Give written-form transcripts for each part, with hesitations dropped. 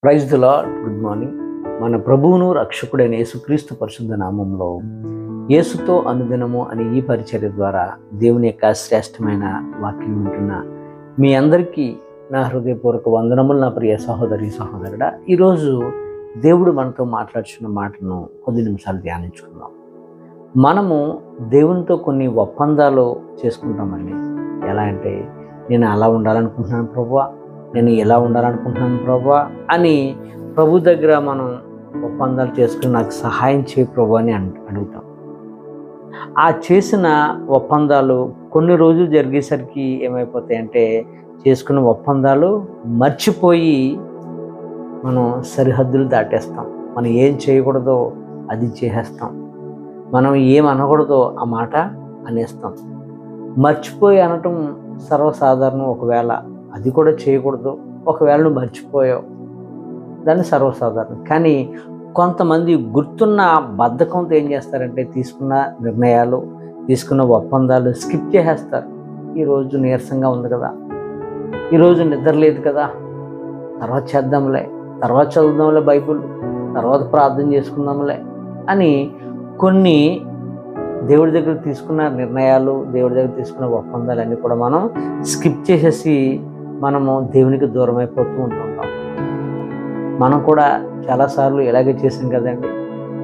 Praise the lord. Good morning. మన ప్రభువును రక్షకుడైన యేసుక్రీస్తు పరిశుద్ధ నామంలో యేసుతో అనుదినము అనే ఈ పరిచర్య ద్వారా దేవుని యొక్క శ్రేష్టమైన వాక్యం వింటున్న మీ అందరికీ నా హృదయపూర్వక వందనములు. నా ప్రియ సహోదరి సహోదరుడా, ఈరోజు దేవుడు మనతో మాట్లాడుతున్న మాటను కొద్ది నిమిషాలు ధ్యానించుకుందాం. మనము దేవునితో కొన్ని ఒప్పందాలు చేసుకుంటామండి. ఎలా అంటే, నేను అలా ఉండాలనుకుంటున్నాను ప్రభువా, నేను ఎలా ఉండాలనుకుంటున్నాను ప్రభువా అని ప్రభు దగ్గర మనం ఒప్పందాలు చేసుకుని నాకు సహాయం చేయ ప్రభు అని అడుగుతాం. ఆ చేసిన ఒప్పందాలు కొన్ని రోజులు జరిగేసరికి ఏమైపోతాయంటే, చేసుకున్న ఒప్పందాలు మర్చిపోయి మనం సరిహద్దులు దాటేస్తాం. మనం ఏం చేయకూడదో అది చేసేస్తాం. మనం ఏం అనకూడదో ఆ మాట అనేస్తాం. మర్చిపోయి అనటం సర్వసాధారణం. ఒకవేళ అది కూడా చేయకూడదు, ఒకవేళ నువ్వు మర్చిపోయావు, దాన్ని సర్వసాధారణం. కానీ కొంతమంది గుర్తున్న బద్ధకంతో ఏం చేస్తారంటే, తీసుకున్న నిర్ణయాలు, తీసుకున్న ఒప్పందాలు స్కిప్ చేసేస్తారు. ఈరోజు నీరసంగా ఉంది కదా, ఈరోజు నిద్ర లేదు కదా, తర్వాత చేద్దాంలే, తర్వాత చదువుదాంలే బైబిల్, తర్వాత ప్రార్థన చేసుకుందాంలే అని కొన్ని దేవుడి దగ్గర తీసుకున్న నిర్ణయాలు, దేవుడి దగ్గర తీసుకున్న ఒప్పందాలు అన్నీ కూడా మనం స్కిప్ చేసేసి మనము దేవునికి దూరం అయిపోతూ ఉంటుంటాం. మనం కూడా చాలాసార్లు ఇలాగే చేసాం కదండి.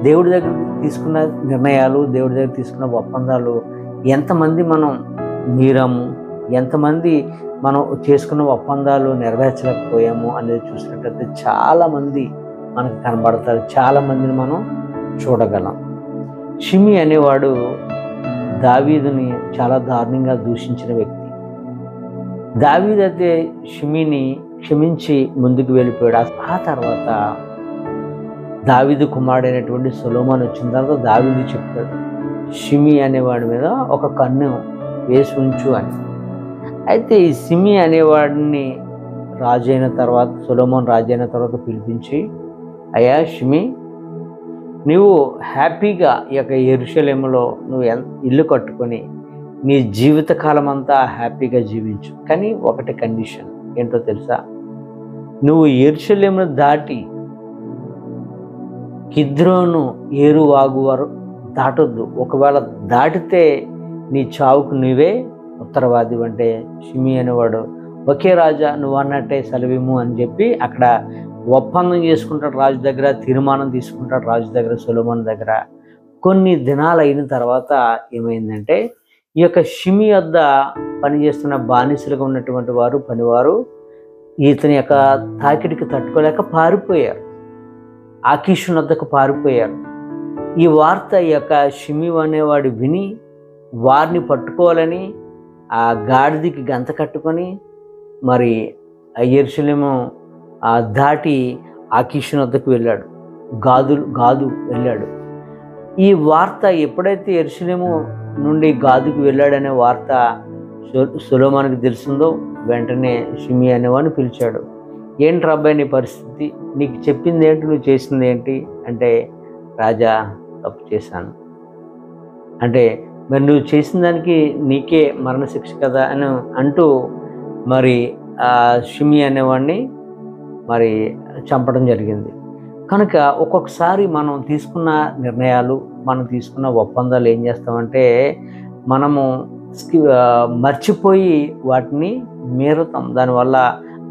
దేవుడి దగ్గర తీసుకున్న నిర్ణయాలు, దేవుడి దగ్గర తీసుకున్న ఒప్పందాలు ఎంతమంది మనం మీరాము, ఎంతమంది మనం చేసుకున్న ఒప్పందాలు నెరవేర్చలేకపోయాము అనేది చూసినట్లయితే చాలామంది మనకు కనబడతారు. చాలామందిని మనం చూడగలం. షిమి అనేవాడు దావీదుని చాలా దారుణంగా దూషించిన వ్యక్తి. దావీదు అయితే షిమిని క్షమించి ముందుకు వెళ్ళిపోయాడు. ఆ తర్వాత దావీదు కుమారుడైనటువంటి సొలొమోను వచ్చిన తర్వాత దావీదు చెప్తాడు, షిమి అనేవాడి మీద ఒక కన్ను వేసి ఉంచు అని. అయితే ఈ షిమి అనేవాడిని రాజు అయిన తర్వాత, సొలొమోను రాజు అయిన తర్వాత పిలిపించి, అయ్యా షిమి, నువ్వు హ్యాపీగా ఈ యొక్క యెరూషలేములో నువ్వు ఇల్లు కట్టుకొని నీ జీవితకాలం అంతా హ్యాపీగా జీవించు. కానీ ఒకటి కండిషన్ ఏంటో తెలుసా? నువ్వు యెరూషలేమును దాటి కిద్రోను ఏరు వాగు వరకు దాటొద్దు. ఒకవేళ దాటితే నీ చావుకు నువ్వే ఉత్తరవాది. అంటే షిమి అనేవాడు, ఒకే రాజా, నువ్వు అన్నట్టే సెలవిము అని చెప్పి అక్కడ ఒప్పందం చేసుకుంటాడు రాజు దగ్గర, తీర్మానం తీసుకుంటాడు రాజు దగ్గర, సొలొమోను దగ్గర. కొన్ని దినాలు అయిన తర్వాత ఏమైందంటే, ఈ యొక్క షిమి వద్ద పనిచేస్తున్న బానిసలుగా ఉన్నటువంటి వారు, పనివారు ఇతని యొక్క తాకిడికి తట్టుకోలేక పారిపోయారు. ఆకీషు వద్దకు పారిపోయారు. ఈ వార్త ఈ యొక్క షిమి అనేవాడు విని వారిని పట్టుకోవాలని ఆ గాడిదికి గంత కట్టుకొని మరి యెరూషలేము దాటి ఆకీషు వద్దకు వెళ్ళాడు. గాదు వెళ్ళాడు. ఈ వార్త ఎప్పుడైతే యెరూషలేము నుండి గాదుకు వెళ్ళాడనే వార్త సొలొమోనుకి తెలిసిందో, వెంటనే షిమి అనేవాడిని పిలిచాడు. ఏంటి అబ్బాయి నీ పరిస్థితి, నీకు చెప్పింది ఏంటి, నువ్వు చేసింది ఏంటి అంటే, రాజా తప్పు చేశాను అంటే, మరి నువ్వు చేసిన దానికి నీకే మరణశిక్ష కదా అని అంటూ మరి షిమి అనేవాడిని మరి చంపడం జరిగింది. కనుక ఒక్కొక్కసారి మనం తీసుకున్న నిర్ణయాలు, మనం తీసుకున్న ఒప్పందాలు ఏం చేస్తామంటే, మనము మర్చిపోయి వాటిని మీరుతాం. దానివల్ల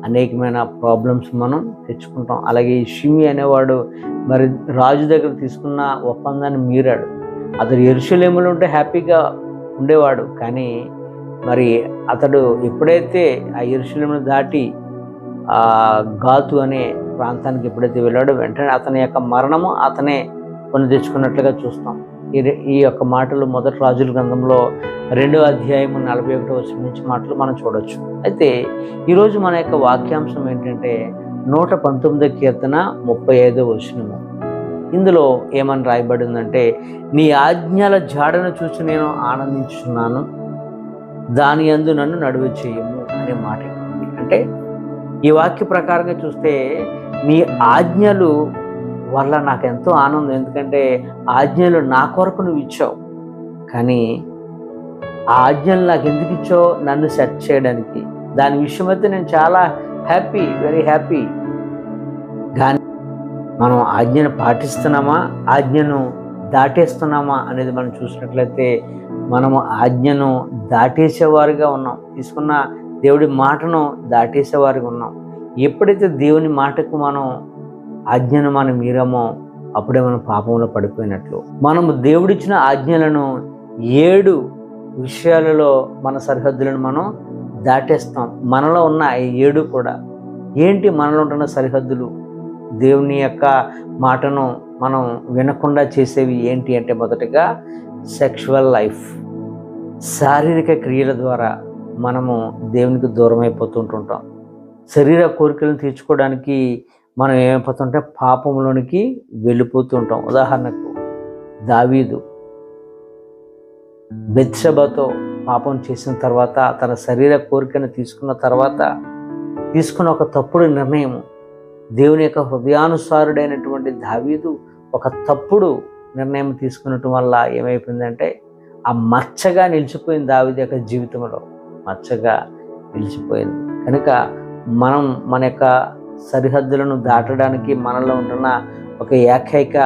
అనేకమైన ప్రాబ్లమ్స్ మనం తెచ్చుకుంటాం. అలాగే ఈ షిమి అనేవాడు మరి రాజు దగ్గర తీసుకున్న ఒప్పందాన్ని మీరాడు. అతడు యెరూషలేములో ఉంటే హ్యాపీగా ఉండేవాడు. కానీ మరి అతడు ఎప్పుడైతే ఆ యెరూషలేమును దాటి గాతు అనే ప్రాంతానికి ఎప్పుడైతే వెళ్ళాడో, వెంటనే అతని యొక్క మరణము అతనే కొని తెచ్చుకున్నట్లుగా చూస్తాం. ఈ యొక్క మాటలు మొదటి రాజుల గ్రంథంలో 2వ అధ్యాయము 41వ వచనం నుంచి మాటలు మనం చూడవచ్చు. అయితే ఈరోజు మన యొక్క వాక్యాంశం ఏంటంటే 119వ కీర్తన 35వ వచనము. ఇందులో ఏమని రాయబడిందంటే, నీ ఆజ్ఞల జాడను చూసి నేను ఆనందించుచున్నాను, దాని యందు నన్ను నడువ చేయము అనే మాట ఉంది. అంటే ఈ వాక్య ప్రకారంగా చూస్తే, నీ ఆజ్ఞలు వల్ల నాకు ఎంతో ఆనందం. ఎందుకంటే ఆజ్ఞలు నా కొరకు నువ్వు ఇచ్చావు. కానీ ఆ ఆజ్ఞలు నాకు ఎందుకు ఇచ్చావు? నన్ను సెట్ చేయడానికి. దాని విషయమైతే నేను చాలా హ్యాపీ, వెరీ హ్యాపీ. మనం ఆజ్ఞను పాటిస్తున్నామా, ఆజ్ఞను దాటేస్తున్నామా అనేది మనం చూసినట్లయితే మనము ఆజ్ఞను దాటేసేవారుగా ఉన్నాం. తీసుకున్న దేవుడి మాటను దాటేసేవారుగా ఉన్నాం. ఎప్పుడైతే దేవుని మాటకు ఆజ్ఞను మనం మీరామో అప్పుడే మనం పాపంలో పడిపోయినట్లు. మనము దేవుడిచ్చిన ఆజ్ఞలను 7 విషయాలలో మన సరిహద్దులను మనం దాటేస్తాం. మనలో ఉన్న 7 కూడా ఏంటి? మనలో ఉంటున్న సరిహద్దులు, దేవుని యొక్క మాటను మనం వినకుండా చేసేవి ఏంటి అంటే, మొదటగా సెక్షువల్ లైఫ్, శారీరక క్రియల ద్వారా మనము దేవునికి దూరం అయిపోతుంటుంటాం. శరీర కోరికలను తీర్చుకోవడానికి మనం ఏమైపోతుంటే పాపంలోనికి వెళ్ళిపోతుంటాం. ఉదాహరణకు దావీదు బెత్షెబతో పాపం చేసిన తర్వాత, తన శరీర కోరికను తీసుకున్న తర్వాత తీసుకున్న ఒక తప్పుడు నిర్ణయం, దేవుని యొక్క హృదయానుసారుడైనటువంటి దావీదు ఒక తప్పుడు నిర్ణయం తీసుకున్నట్టు వల్ల ఏమైపోయిందంటే ఆ మచ్చగా నిలిచిపోయింది. దావీదు యొక్క జీవితంలో మచ్చగా నిలిచిపోయింది. కనుక మనం మన యొక్క సరిహద్దులను దాటడానికి మనలో ఉంటున్న ఒక ఏకైక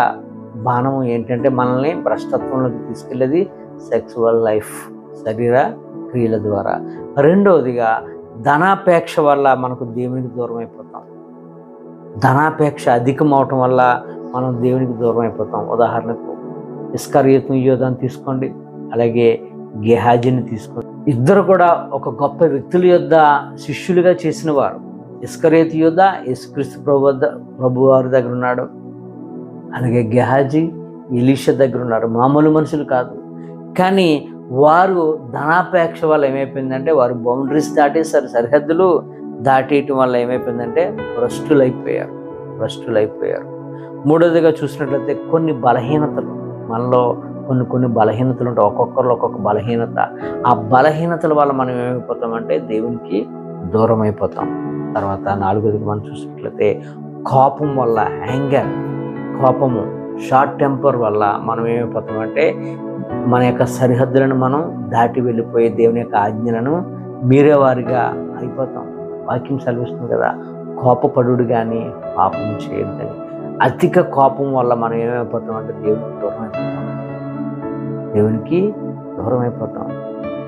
బాణం ఏంటంటే, మనల్ని భ్రష్టత్వంలోకి తీసుకెళ్ళేది సెక్సువల్ లైఫ్, శరీర క్రియల ద్వారా. రెండవదిగా ధనాపేక్ష వల్ల మనకు దేవునికి దూరం అయిపోతాం. ధనాపేక్ష అధికం అవటం వల్ల మనం దేవునికి దూరం అయిపోతాం. ఉదాహరణకు ఇస్కరియోతు యోధాను తీసుకోండి, అలాగే గెహాజీని తీసుకోండి. ఇద్దరు కూడా ఒక గొప్ప వ్యక్తుల యొద్ద శిష్యులుగా చేసిన వారు. ఇస్కరియోతు యోధ యేసుక్రీస్తు ప్రభు వారి దగ్గర ఉన్నాడు, అలాగే గెహాజీ ఎలీషా దగ్గర ఉన్నారు. మామూలు మనుషులు కాదు. కానీ వారు ధనాపేక్ష వల్ల ఏమైపోయిందంటే వారు బౌండరీస్ దాటేశారు. సరిహద్దులు దాటేయటం వల్ల ఏమైపోయిందంటే భ్రష్టులైపోయారు. మూడవదిగా చూసినట్లయితే కొన్ని బలహీనతలు, మనలో కొన్ని బలహీనతలు ఉంటాయి. ఒక్కొక్కరిలో ఒక్కొక్క బలహీనత. ఆ బలహీనతల వల్ల మనం ఏమైపోతామంటే దేవునికి దూరం అయిపోతాం. తర్వాత నాలుగోదిగా మనం చూసినట్లయితే కోపం వల్ల, యాంగర్, కోపము, షార్ట్ టెంపర్ వల్ల మనం ఏమైపోతామంటే మన యొక్క సరిహద్దులను మనం దాటి వెళ్ళిపోయి దేవుని యొక్క ఆజ్ఞలను మీరేవారిగా అయిపోతాం. వాక్యం సెలవిస్తుంది కదా, కోపపడుడు కానీ పాపం చేయొద్దని. అధిక కోపం వల్ల మనం ఏమైపోతామంటే దేవునికి దూరం అయిపోతాం.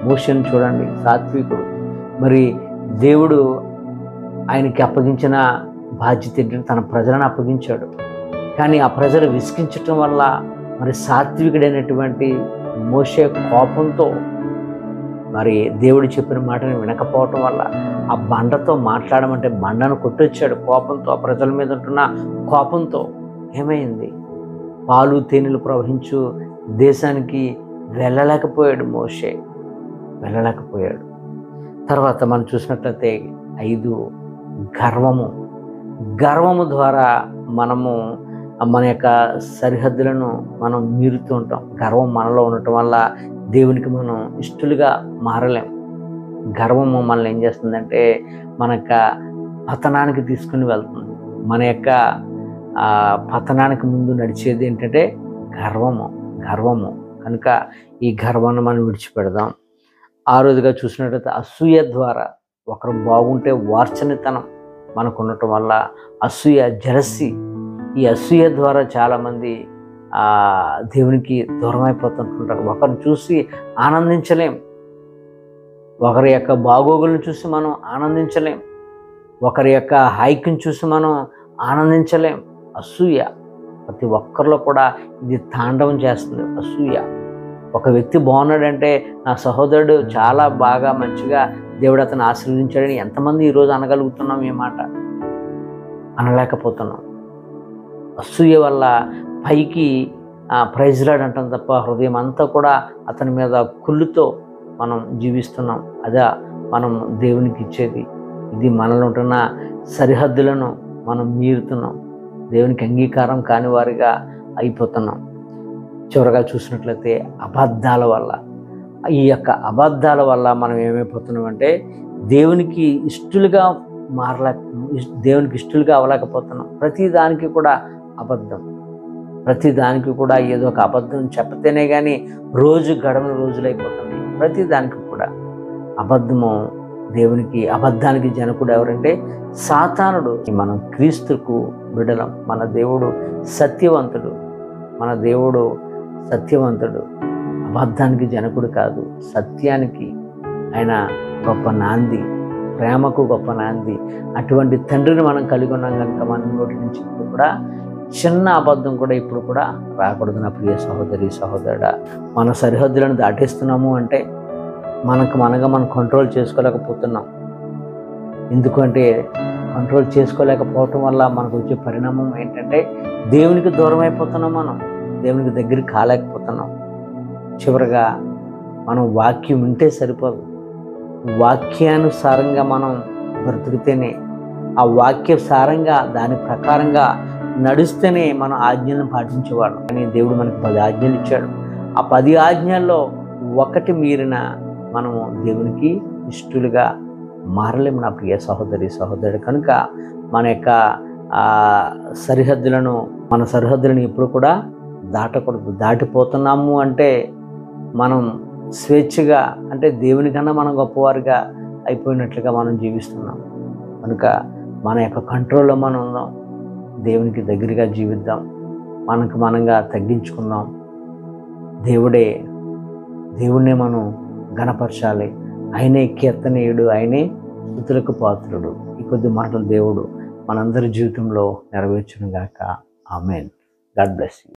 మోషేను చూడండి, సాత్వికుడు. మరి దేవుడు ఆయనకి అప్పగించిన బాధ్యత ఏంటంటే తన ప్రజలను అప్పగించాడు. కానీ ఆ ప్రజలు విసిగించటం వల్ల మరి సాత్వికుడైనటువంటి మోషే కోపంతో మరి దేవుడు చెప్పిన మాటను వినకపోవటం వల్ల ఆ బండతో మాట్లాడమంటే బండను కొట్టొచ్చాడు కోపంతో. ఆ ప్రజల మీద ఉంటున్న కోపంతో ఏమైంది? పాలు తేనెలు ప్రవహించు దేశానికి వెళ్ళలేకపోయాడు మోషే, వెళ్ళలేకపోయాడు. తర్వాత మనం చూసినట్లయితే 5 గర్వము ద్వారా మనము మన యొక్క సరిహద్దులను మనం మీరుతూ ఉంటాం. గర్వం మనలో ఉండటం వల్ల దేవునికి మనం ఇష్టలుగా మారలేం. గర్వము మనల్ని ఏం చేస్తుందంటే మన యొక్క పతనానికి తీసుకుని వెళ్తుంది. మన యొక్క పతనానికి ముందు నడిచేది ఏంటంటే గర్వము. కనుక ఈ గర్వాన్ని మనం విడిచిపెడదాం. ఆరోదిగా చూసినట్లయితే అసూయ ద్వారా, ఒకరు బాగుంటే వార్చనితనం మనకు ఉండటం వల్ల అసూయ, జలసి, ఈ అసూయ ద్వారా చాలామంది దేవునికి దూరం అయిపోతుంటుంటారు. ఒకరిని చూసి ఆనందించలేం, ఒకరి యొక్క బాగోగులను చూసి మనం ఆనందించలేం, ఒకరి యొక్క హైక్ని చూసి మనం ఆనందించలేం. అసూయ ప్రతి ఒక్కరిలో కూడా ఇది తాండవం చేస్తుంది. అసూయ. ఒక వ్యక్తి బాగున్నాడంటే నా సహోదరుడు చాలా బాగా మంచిగా దేవుడు అతను ఆశీర్వదించాడని ఎంతమంది ఈరోజు అనగలుగుతున్నాం? ఈ మాట అనలేకపోతున్నాం. అసూయ వల్ల పైకి ప్రైజ్ లాడ్ అంటాం తప్ప హృదయం అంతా కూడా అతని మీద కుళ్ళుతో మనం జీవిస్తున్నాం. అదే మనం దేవునికి ఇచ్చేది. ఇది మనలో ఉంటున్న సరిహద్దులను మనం మీరుతున్నాం. దేవునికి అంగీకారం కాని వారిగా అయిపోతున్నాం. చివరగా చూసినట్లయితే అబద్ధాల వల్ల, ఈ యొక్క అబద్ధాల వల్ల మనం ఏమైపోతున్నాం అంటే దేవునికి ఇష్టలుగా అవ్వలేకపోతున్నాం. ప్రతిదానికి కూడా అబద్ధం, ప్రతిదానికి కూడా ఏదో ఒక అబద్ధం చెప్పతేనే కానీ రోజు గడవని రోజులైపోతుంది. ప్రతిదానికి కూడా అబద్ధము. దేవునికి అబద్ధానికి జనకుడు ఎవరంటే సాతానుడు. మనం క్రీస్తుకు బిడ్డలం. మన దేవుడు సత్యవంతుడు. మన దేవుడు సత్యవంతుడు. అబద్ధానికి జనకుడు కాదు, సత్యానికి ఆయన గొప్ప నాంది, ప్రేమకు గొప్ప నాంది. అటువంటి తండ్రిని మనం కలిగి ఉన్నాం కనుక మన నోటి నుంచి ఇప్పుడు కూడా చిన్న అబద్ధం కూడా ఇప్పుడు కూడా రాకూడదు. నా ప్రియ సహోదరి సహోదరుడా, మన సరిహద్దులను దాటేస్తున్నాము అంటే మనం కంట్రోల్ చేసుకోలేకపోతున్నాం. ఎందుకంటే కంట్రోల్ చేసుకోలేకపోవటం వల్ల మనకు వచ్చే పరిణామం ఏంటంటే దేవునికి దూరం అయిపోతున్నాం, మనం దేవునికి దగ్గరికి కాలేకపోతున్నాం. చివరిగా మనం వాక్యం వింటే సరిపోదు, వాక్యానుసారంగా మనం బ్రతికితేనే, ఆ వాక్య సారంగా దాని ప్రకారంగా నడిస్తేనే మనం ఆజ్ఞలను పాటించేవాళ్ళం. కానీ దేవుడు మనకు 10 ఆజ్ఞలు ఇచ్చాడు. ఆ 10 ఆజ్ఞల్లో ఒకటి మీరిన మనము దేవునికి ఇష్టలుగా మారలేము నా ప్రియ సహోదరి సహోదరుడు. కనుక మన యొక్క సరిహద్దులను ఎప్పుడు కూడా దాటకూడదు. దాటిపోతున్నాము అంటే మనం స్వేచ్ఛగా, అంటే దేవునికన్నా మనం గొప్పవారిగా అయిపోయినట్లుగా మనం జీవిస్తున్నాం. కనుక మన యొక్క కంట్రోల్లో మనం ఉందాం, దేవునికి దగ్గరగా జీవిద్దాం, మనంగా తగ్గించుకుందాం. దేవుడినే మనం ఘనపరచాలి. ఆయనే కీర్తనీయుడు, ఆయనే స్తుతులకు పాత్రుడు. ఈ కొద్ది మాటలు దేవుడు మనందరి జీవితంలో నెరవేర్చును గాక. ఆమేన్. God bless you.